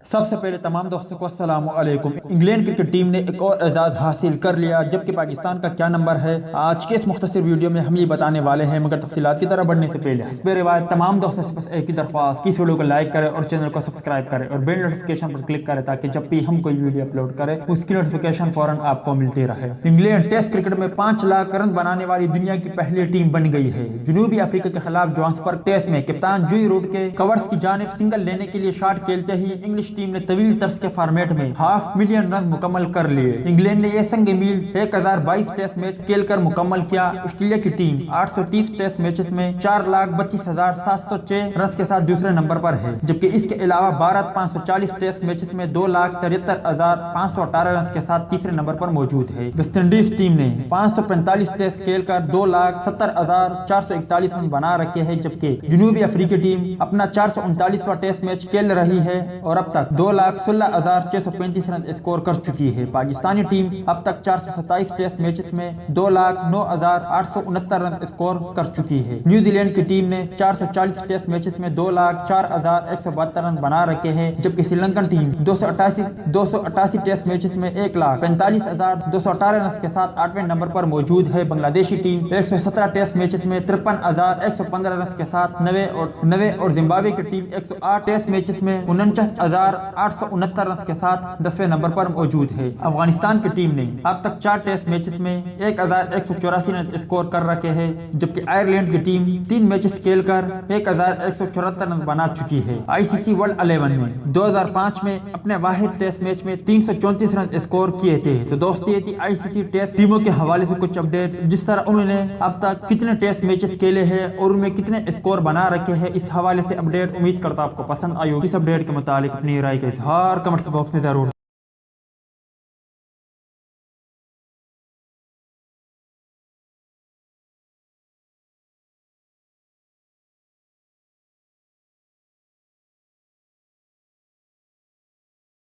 سب سے پہلے تمام دوستوں کو السلام علیکم۔ انگلینڈ کرکٹ ٹیم نے ایک اور اعزاز حاصل کر لیا، جبکہ پاکستان کا کیا نمبر ہے آج کے اس مختصر ویڈیو میں ہم یہ بتانے والے ہیں، مگر تفصیلات کی طرف بڑھنے سے پہلے حسب روایت تمام دوستوں سے بس ایک ہی درخواست کہ اس ویڈیو کو لائک کریں اور چینل کو سبسکرائب کریں اور بیل نوٹیفکیشن پر کلک کریں تاکہ جب بھی ہم کوئی ویڈیو اپلوڈ کریں اس کی نوٹیفکیشن فوراً آپ کو ملتی رہے۔ انگلینڈ ٹیسٹ کرکٹ میں 5 لاکھ رن بنانے والی دنیا کی پہلی ٹیم بن گئی ہے۔ جنوبی افریقہ کے خلاف جوہانسبرگ ٹیسٹ میں کپتان جوئی روٹ کے کورز کی جانب سنگل لینے کے لیے شاٹ کھیلتے ہی انگلش ٹیم نے طویل طرز کے فارمیٹ میں 500,000 رن مکمل کر لیے۔ انگلینڈ نے یہ سنگ میل 1022 ٹیسٹ میچ کھیل کر مکمل کیا۔ آسٹریلیا کی ٹیم 830 ٹیسٹ میچز میں 4,32,706 رنز کے ساتھ دوسرے نمبر پر ہے، جبکہ اس کے علاوہ بھارت 540 ٹیسٹ میچز میں 2,73,518 رنز کے ساتھ تیسرے نمبر پر موجود ہے۔ ویسٹ انڈیز ٹیم نے 545 ٹیسٹ کھیل کر 2,70,441 رن بنا رکھے ہیں، جبکہ جنوبی افریقی ٹیم اپنا 439واں ٹیسٹ میچ کھیل رہی ہے اور اب تک 2,16,635 رن اسکور کر چکی ہے۔ پاکستانی ٹیم اب تک 427 ٹیسٹ میچز میں 2,09,869 رن اسکور کر چکی ہے۔ نیوزی لینڈ کی ٹیم نے 440 ٹیسٹ میچز میں 2,04,172 رن بنا رکھے ہیں، جبکہ Sri Lankan team 288 test matches میں 1,45,218 رن کے ساتھ 8ویں نمبر پر موجود ہے۔ بنگلہ دیشی ٹیم 117 ٹیسٹ میچز میں 53,115 رن کے ساتھ 9 اور زمبابوے کی ٹیم 108 ٹیسٹ میچز میں 49,869 رن کے ساتھ 10ویں نمبر پر موجود ہے۔ افغانستان کی ٹیم نے اب تک 4 ٹیسٹ میچز میں 1,184 رن اسکور کر رکھے ہیں، جبکہ آئرلینڈ کی ٹیم 3 میچز کھیل کر 1,174 رن بنا چکی ہے۔ ICC ورلڈ 11 نے 2005 میں اپنے واحد ٹیسٹ میچ میں 334 رن اسکور کیے تھے۔ تو دوستو یہ تھی ICC ٹیسٹ ٹیموں کے حوالے سے کچھ اپڈیٹ، جس طرح انہوں نے اب تک کتنے ٹیسٹ میچز کھیلے ہیں اور ان میں کتنے اسکور بنا رکھے ہیں، اس حوالے سے اپڈیٹ۔ امید کرتا آپ کو پسند آئی ہوگی۔ اس اپڈیٹ کے متعلق اپنی رائے کا اظہار کمنٹس باکس میں ضرور